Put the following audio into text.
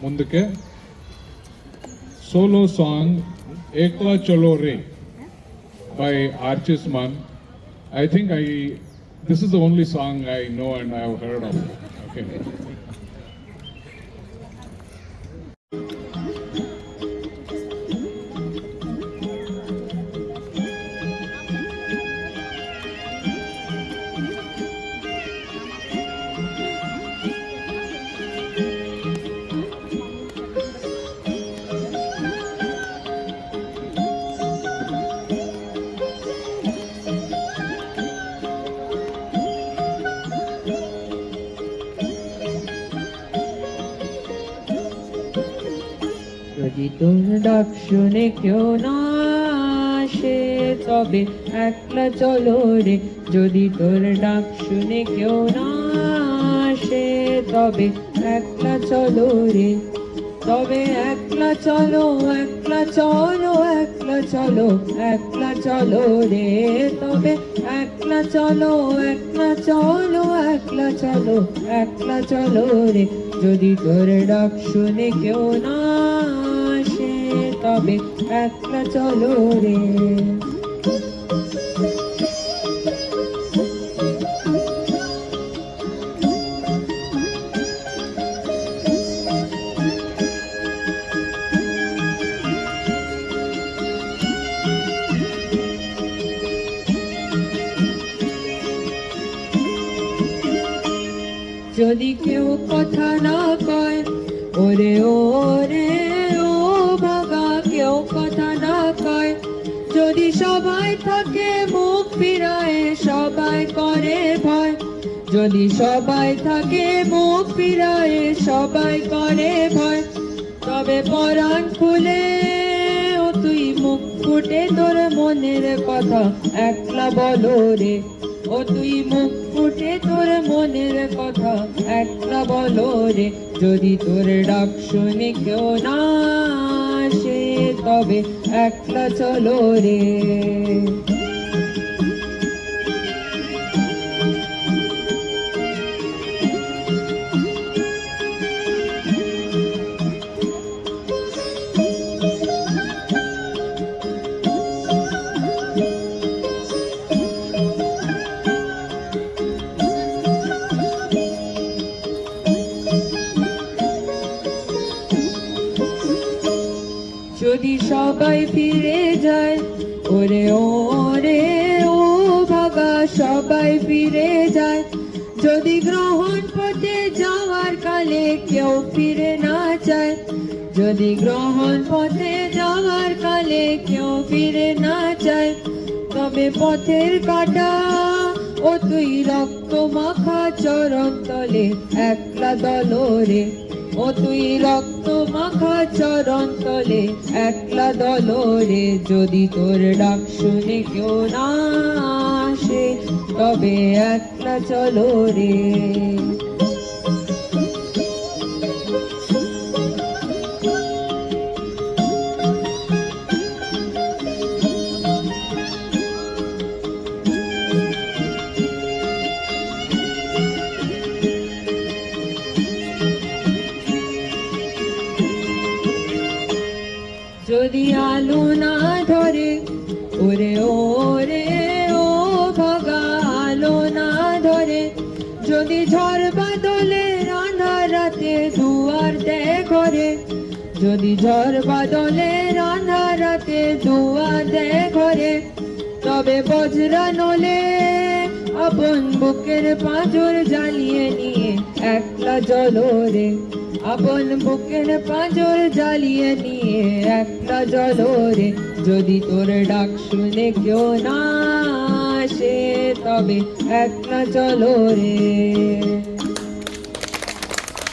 ముందుకే solo song Ekla Chalo Re by Archis Man. I think this is the only song I know and I have heard of. Okay. যদি তোর ডাক শুনে কেউ না আসে তবে একলা চলো রে, যদি তোর ডাক শুনে কেউ না আসে তবে একলা চলো রে, তবে একলা চলো, একলা চলো, একলা চলো, একলা চলো রে, তবে একলা চলো, একলা চলো, একলা চলো, একলা চলো রে, যদি তোর ডাক শুনে কেউ না আসে তবে একলা চলো রে। যদি কেউ কথা না কয় ওরে ওরে ও ভাগা, কেউ কথা না কয়, যদি সবাই থাকে মুখ ফিরায় সবাই করে ভয়, যদি সবাই থাকে মুখ ফিরায় সবাই করে ভয়, তবে পরাণ খুলে ও তুই মুখ ফুটে তোর মনের কথা একলা বলো রে, ও তুই মুখ ফুটে তোর মনের কথা একলা বলো রে, যদি তোর ডাক শুনে কেউ না আসে তবে একলা চলো রে। যদি সবাই ফিরে যায় ওরে ওরে ও ভাগা, সবাই ফিরে যায়, যদি গ্রহণ পথে যাওয়ার কালে কেউ ফিরে না চায়, যদি গ্রহণ পথে যাওয়ার কালে কেউ ফিরে না চায়, তবে পথের কাটা ও তুই রক্ত মাখা চরণ তলে একলা দলো রে, ও তুই রক্ত মাখা চরণ তলে একলা দলো রে, যদি তোর ডাক শুনে কেউ না আসে তবে একলা চলো রে। যদি আলো না ধরে ওরে ওরে ও ভাগা, আলো না ধরে, যদি ঝড় বাদলে রান্না রাতে দুয়ার দেয় ঘরে, যদি ঝড় বাদলে রান্না রাতে দুয়ার দেয় ঘরে, তবে বজ্রা নলে আপন বুকের পাঁজর জ্বালিয়ে নিয়ে একলা জ্বলো রে, আপন বুকের পাঁজর জ্বালিয়ে নিয়ে একলা জ্বলো রে, যদি তোর ডাক শুনে কেউ না আসে তবে একলা চলো রে।